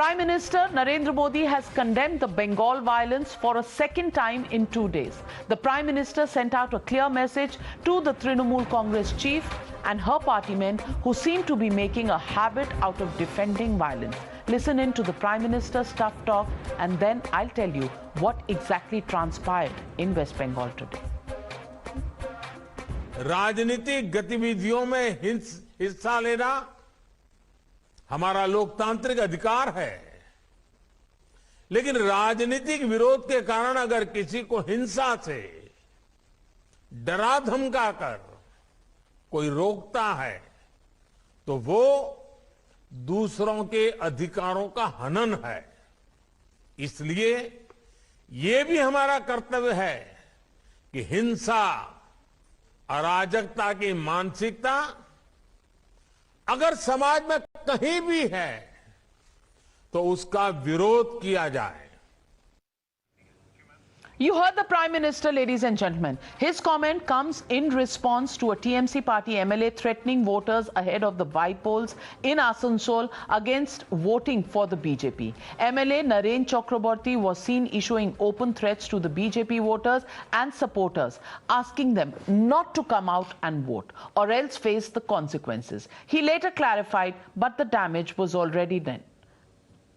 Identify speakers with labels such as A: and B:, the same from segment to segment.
A: Prime Minister Narendra Modi has condemned the Bengal violence for a second time in 2 days. The Prime Minister sent out a clear message to the Trinamool Congress chief and her party men who seem to be making a habit out of defending violence. Listen in to the Prime Minister's tough talk and then I'll tell you what exactly transpired in West Bengal today.
B: राजनीतिक गतिविधियों में हिस्सा लेना हमारा लोकतांत्रिक अधिकार है, लेकिन राजनीतिक विरोध के कारण अगर किसी को हिंसा से डरा धमकाकर कोई रोकता है तो वो दूसरों के अधिकारों का हनन है। इसलिए ये भी हमारा कर्तव्य है कि हिंसा, अराजकता की मानसिकता अगर समाज में कहीं भी है तो उसका विरोध किया जाए।
A: You heard the Prime Minister, ladies and gentlemen. His comment comes in response to a TMC party MLA threatening voters ahead of the by-polls in Asansol against voting for the BJP. MLA Naren Chakraborty was seen issuing open threats to the BJP voters and supporters, asking them not to come out and vote or else face the consequences. He later clarified, but the damage was already done.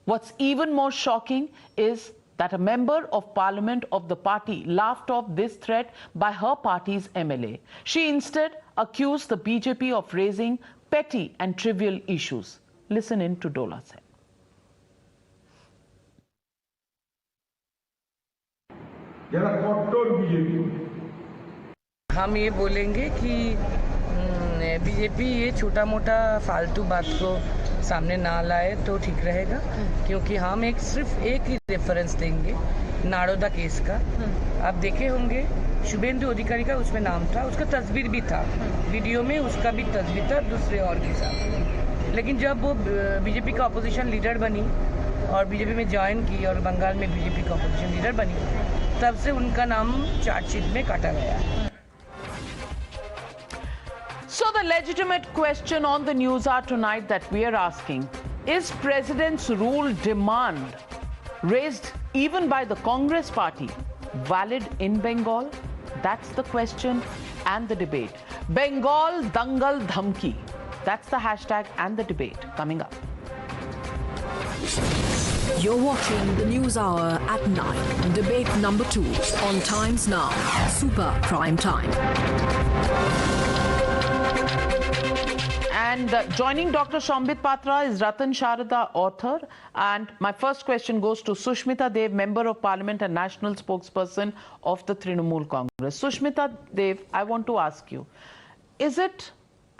A: What's even more shocking is that a member of parliament of the party laughed off this threat by her party's MLA. She instead accused the BJP of raising petty and trivial issues. Listen in to Dola Sen.
C: हम ये बोलेंगे कि BJP ये छोटा मोटा फालतू बात को सामने ना लाए तो ठीक रहेगा, क्योंकि हम सिर्फ एक ही रेफरेंस देंगे नारोदा केस का। आप देखे होंगे शुभेंदु अधिकारी का उसमें नाम था, उसका तस्वीर भी था, वीडियो में उसका भी तस्वीर था दूसरे और के साथ। लेकिन जब वो बीजेपी का अपोजिशन लीडर बनी और बीजेपी में ज्वाइन की और बंगाल में बीजेपी का अपोजिशन लीडर बनी, तब से उनका नाम चार्जशीट में काटा गया।
A: So the legitimate question on the news hour tonight that we are asking, is President's rule demand raised even by the Congress party valid in Bengal? That's the question and the debate. Bengal Dangal Dhamki. That's the hashtag and the debate coming up.
D: You're watching the News Hour at 9. Debate number 2 on Times Now. Super Prime Time.
A: And joining Dr. Shambhit Patra is Ratan Sharada, author. And my first question goes to Sushmita Dev, Member of Parliament and National Spokesperson of the Trinamool Congress. Sushmita Dev, I want to ask you, is it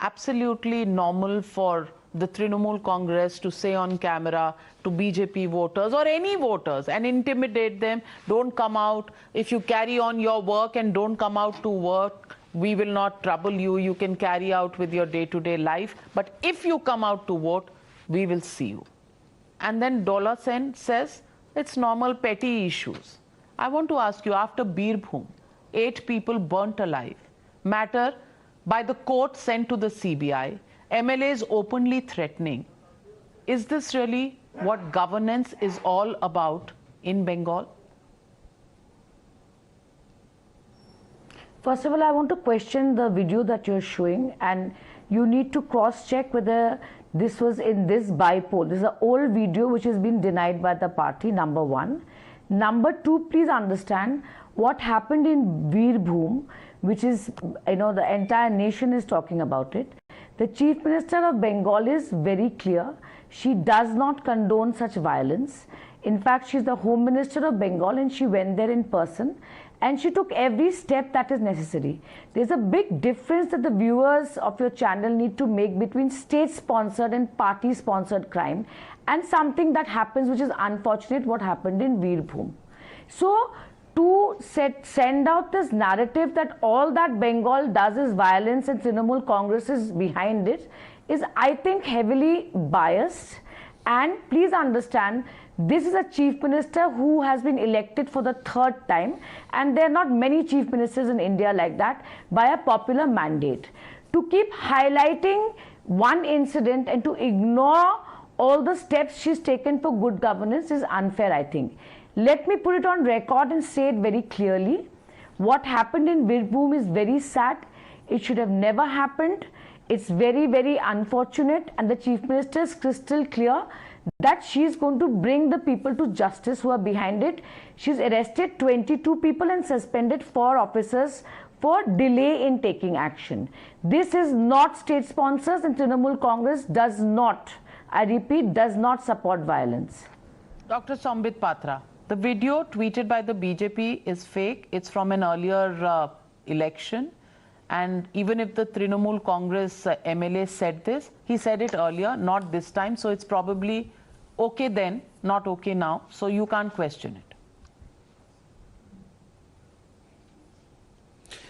A: absolutely normal for the Trinamool Congress to say on camera to BJP voters or any voters and intimidate them, don't come out, if you carry on your work and don't come out to work, we will not trouble you, you can carry out with your day-to-day life, but if you come out to vote, we will see you. And then Dola Sen says it's normal petty issues. I want to ask you, after Birbhum, 8 people burnt alive, matter by the court sent to the CBI, MLAs openly threatening, is this really what governance is all about in Bengal?
E: First of all, I want to question the video that you're showing, and you need to cross-check whether this was in this by-poll. This is an old video which has been denied by the party, number 1. Number 2, please understand what happened in Birbhum, which is, the entire nation is talking about it. The Chief Minister of Bengal is very clear. She does not condone such violence. In fact, she's the Home Minister of Bengal and she went there in person. And she took every step that is necessary. There's a big difference that the viewers of your channel need to make between state-sponsored and party-sponsored crime and something that happens which is unfortunate, what happened in Birbhum. So, to send out this narrative that all that Bengal does is violence and Trinamool Congress is behind it is, I think, heavily biased. And please understand, this is a chief minister who has been elected for the 3rd time, and there are not many chief ministers in India like that, by a popular mandate. To keep highlighting one incident and to ignore all the steps she's taken for good governance is unfair, I think. Let me put it on record and say it very clearly. What happened in Birbhum is very sad. It should have never happened. It's very, very unfortunate, and the Chief Minister is crystal clear that she's going to bring the people to justice who are behind it. She's arrested 22 people and suspended 4 officers for delay in taking action. This is not state sponsors, and Trinamool Congress does not, I repeat, does not support violence.
A: Dr. Sambit Patra, the video tweeted by the BJP is fake. It's from an earlier election. And even if the Trinamool Congress MLA said this, he said it earlier, not this time. So it's probably okay then, not okay now. So you can't question it.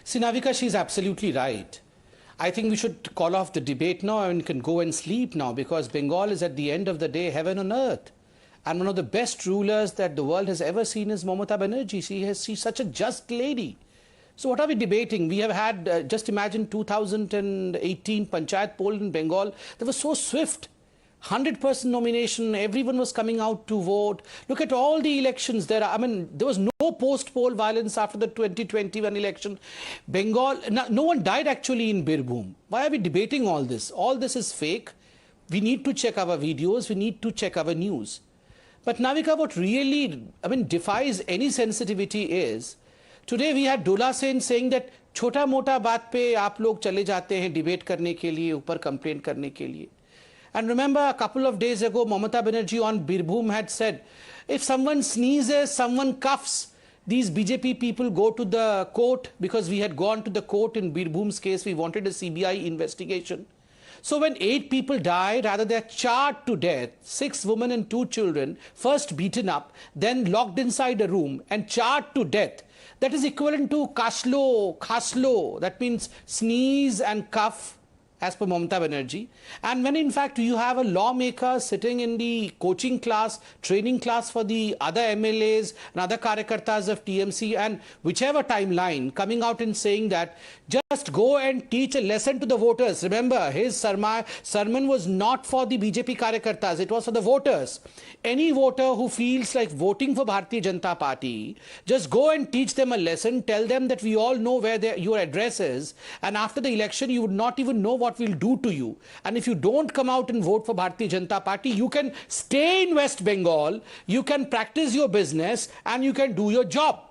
F: See, Navika, she's absolutely right. I think we should call off the debate now and can go and sleep now, because Bengal is at the end of the day heaven on earth. And one of the best rulers that the world has ever seen is Mamata Banerjee. She's such a just lady. So what are we debating? We have had, just imagine 2018 Panchayat poll in Bengal. They were so swift. 100% nomination, everyone was coming out to vote. Look at all the elections. There was no post-poll violence after the 2021 election. Bengal, no one died actually in Birbhum. Why are we debating all this? All this is fake. We need to check our videos. We need to check our news. But Navika, what really, defies any sensitivity is, today we had Dola Sen saying that छोटा मोटा बात पे आप लोग चले जाते हैं debate करने के लिए, ऊपर कंप्लेंट करने के लिए. And remember, a couple of days ago, Mamata Banerjee on Birbhum had said, if someone sneezes, someone coughs, these BJP people go to the court, because we had gone to the court in Birbhum's case. We wanted a CBI investigation. So when 8 people died, rather they're charred to death, 6 women and 2 children, first beaten up, then locked inside a room and charred to death. That is equivalent to khaslo, that means sneeze and cough, as per Mamata Banerjee. And when in fact you have a lawmaker sitting in the coaching class, training class for the other MLAs and other Karyakartas of TMC, and whichever timeline, coming out and saying that just go and teach a lesson to the voters. Remember, his sermon was not for the BJP Karyakartas, it was for the voters. Any voter who feels like voting for Bharatiya Janata Party, just go and teach them a lesson, tell them that we all know where your address is, and after the election you would not even know what we'll do to you. And if you don't come out and vote for Bharatiya Janata Party, you can stay in West Bengal, you can practice your business, and you can do your job.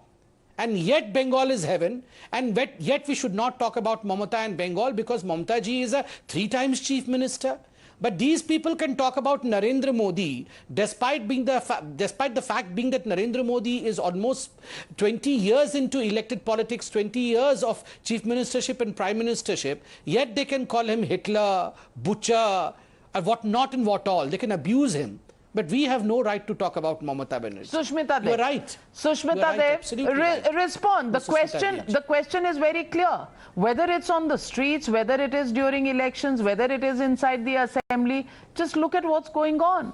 F: And yet Bengal is heaven, and yet we should not talk about Mamata and Bengal, because Mamata ji is a 3 times chief minister. But these people can talk about Narendra Modi, despite the fact being that Narendra Modi is almost 20 years into elected politics, 20 years of chief ministership and prime ministership, yet they can call him Hitler, butcher, and what not and what all. They can abuse him. But we have no right to talk about Mamata Banerjee.
A: Sushmita Dev.
F: You're right.
A: Sushmita Dev, respond. The question is very clear. Whether it's on the streets, whether it is during elections, whether it is inside the assembly, just look at what's going on.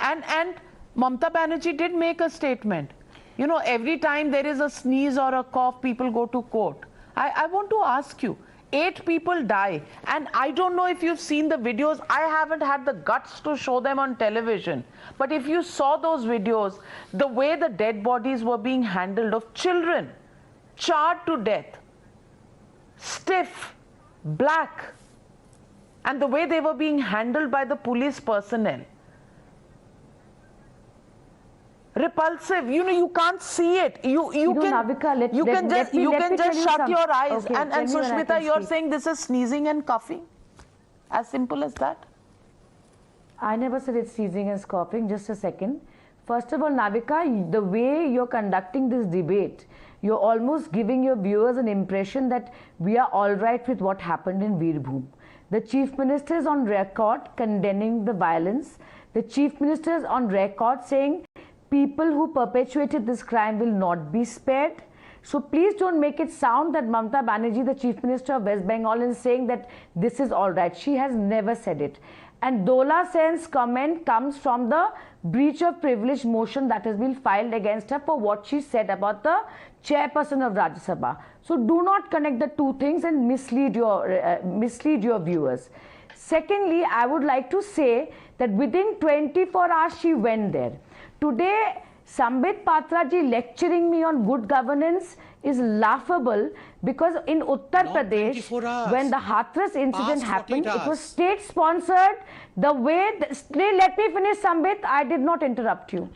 A: And Mamata Banerjee did make a statement. You know, every time there is a sneeze or a cough, people go to court. I want to ask you, 8 people die, and I don't know if you've seen the videos. I haven't had the guts to show them on television, but if you saw those videos, the way the dead bodies were being handled of children charred to death, stiff, black, and the way they were being handled by the police personnel, repulsive. You know, you can't see it. You can just shut your eyes.
E: Okay,
A: and Sushmita, you're saying this is sneezing and coughing? As simple as that?
E: I never said it's sneezing and coughing. Just a second. First of all, Navika, the way you're conducting this debate, you're almost giving your viewers an impression that we are all right with what happened in Birbhum. The Chief Minister is on record condemning the violence. The Chief Minister is on record saying people who perpetuated this crime will not be spared. So please don't make it sound that Mamata Banerjee, the Chief Minister of West Bengal, is saying that this is all right. She has never said it. And Dola Sen's comment comes from the breach of privilege motion that has been filed against her for what she said about the chairperson of Rajya Sabha. So do not connect the two things and mislead your viewers. Secondly, I would like to say that within 24 hours she went there. Today, Sambit Patra ji lecturing me on good governance is laughable because in Uttar
F: Not
E: Pradesh,
F: 24 hours.
E: when the Hathras incident
F: Past 48
E: happened, it was
F: hours.
E: state sponsored. The way, let me finish, Sambit, I did not interrupt you.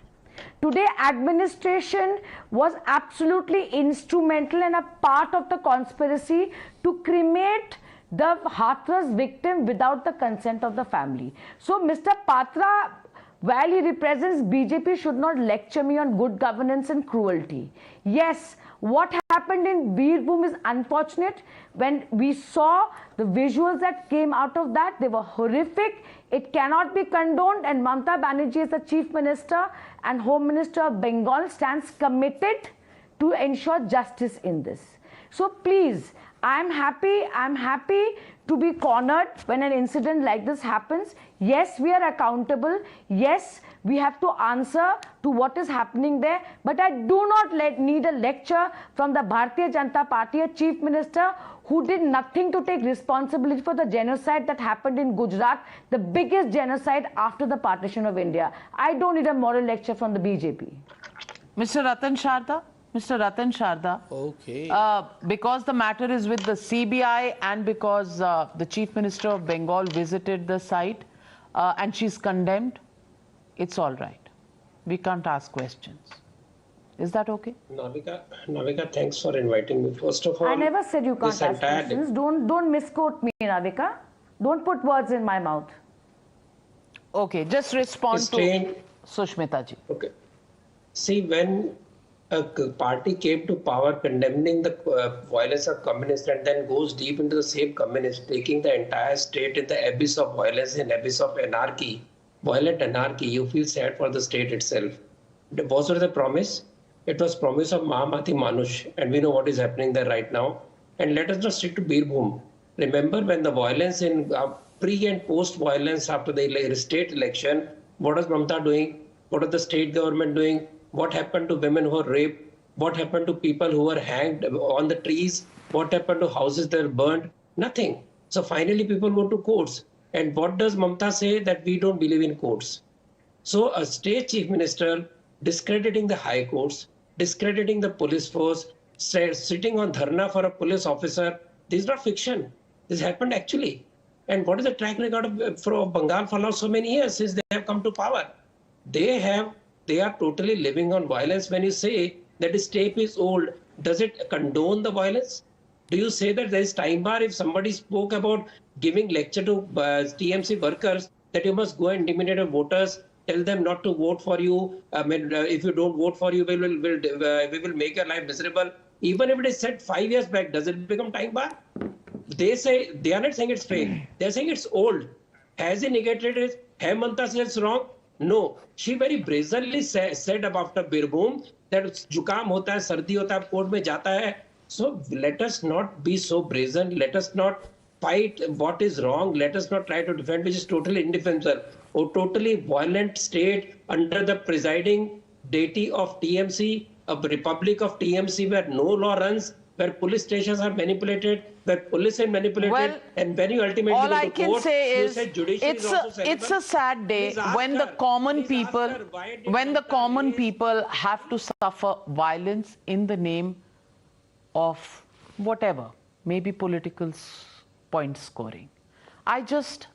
E: Today, administration was absolutely instrumental and a part of the conspiracy to cremate the Hathras victim without the consent of the family. So, Mr. Patra, while he represents BJP, should not lecture me on good governance and cruelty. Yes, what happened in Birbhum is unfortunate. When we saw the visuals that came out of that, they were horrific. It cannot be condoned, and Mamata Banerjee as the Chief Minister and Home Minister of Bengal stands committed to ensure justice in this. So please, I'm happy to be cornered when an incident like this happens. Yes, we are accountable. Yes, we have to answer to what is happening there. But I do not need a lecture from the Bharatiya Janata Party, a Chief Minister who did nothing to take responsibility for the genocide that happened in Gujarat, the biggest genocide after the partition of India. I don't need a moral lecture from the BJP.
A: Mr. Ratan Sharda? Mr. Ratan Sharda,
F: Okay.
A: because the matter is with the CBI and because the Chief Minister of Bengal visited the site and she's condemned, it's all right. We can't ask questions. Is that okay?
G: Navika, thanks for inviting me. First of all,
E: I never said you can't
G: this
E: ask
G: entire
E: questions. Don't misquote me, Navika. Don't put words in my mouth.
A: Okay, just respond to
G: Strange.
A: Sushmita ji.
G: Okay. See, when a party came to power condemning the violence of communists and then goes deep into the same communists, taking the entire state in the abyss of violence and abyss of anarchy, violent anarchy, you feel sad for the state itself. Was it the promise? It was promise of Mahamati Manush, and we know what is happening there right now. And let us not stick to Birbhum. Remember when the violence in pre and post violence after the state election, what was Mamata doing? What was the state government doing? What happened to women who were raped? What happened to people who were hanged on the trees? What happened to houses that were burned? Nothing. So finally people go to courts. And what does Mamata say? That we don't believe in courts. So a state chief minister discrediting the high courts, discrediting the police force, sitting on dharna for a police officer, this is not fiction. This happened actually. And what is the track record of Bengal for now so many years since they have come to power? They are totally living on violence. When you say that this tape is old, does it condone the violence? Do you say that there is time bar if somebody spoke about giving lecture to TMC workers that you must go and intimidate voters, tell them not to vote for you. If you don't vote for you, we will make your life miserable. Even if it is said 5 years back, does it become time bar? They are not saying it's fake. They are saying it's old. Has he negated it? Have Mamata said it's wrong? No. She very brazenly said after Birbhum that jukam hota hai, sardi hota hai, court mein jata hai. So let us not be so brazen. Let us not fight what is wrong. Let us not try to defend which is totally indefensible or totally violent state under the presiding deity of TMC, a republic of TMC where no law runs, where police stations are manipulated, where police are manipulated,
A: Well,
G: and when you ultimately
A: all
G: go
A: I
G: to
A: can
G: court,
A: say
G: you
A: is
G: say judiciary is also
A: it's a
G: cerebral.
A: sad day
G: Please ask
A: when the
G: her.
A: common
G: Please ask
A: people
G: her, why did
A: when the
G: Mamata
A: common
G: raise-
A: people have to suffer violence in the name of whatever, maybe political point scoring. I just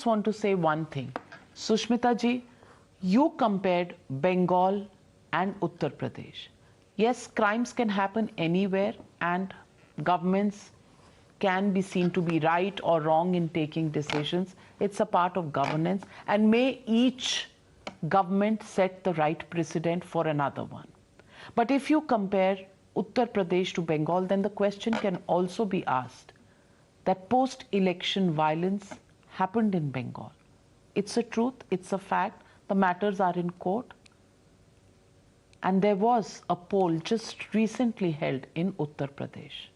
A: want to say one thing. Sushmita ji, you compared Bengal and Uttar Pradesh. Yes, crimes can happen anywhere and governments can be seen to be right or wrong in taking decisions. It's a part of governance, and may each government set the right precedent for another one. But if you compare Uttar Pradesh to Bengal, then the question can also be asked that post-election violence happened in Bengal. It's a truth, it's a fact, the matters are in court. And there was a poll just recently held in Uttar Pradesh.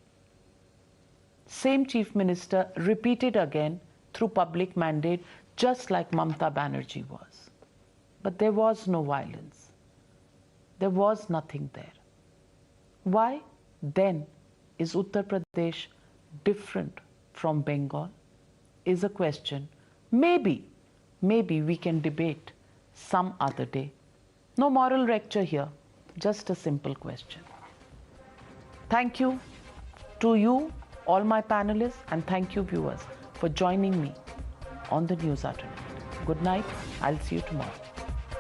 A: Same chief minister repeated again through public mandate, just like Mamata Banerjee was. But there was no violence. There was nothing there. Why then is Uttar Pradesh different from Bengal? Is a question. Maybe maybe we can debate some other day. No moral lecture here, just a simple question. Thank you to you, all my panelists, and thank you, viewers, for joining me on the News Afternoon. Good night. I'll see you tomorrow.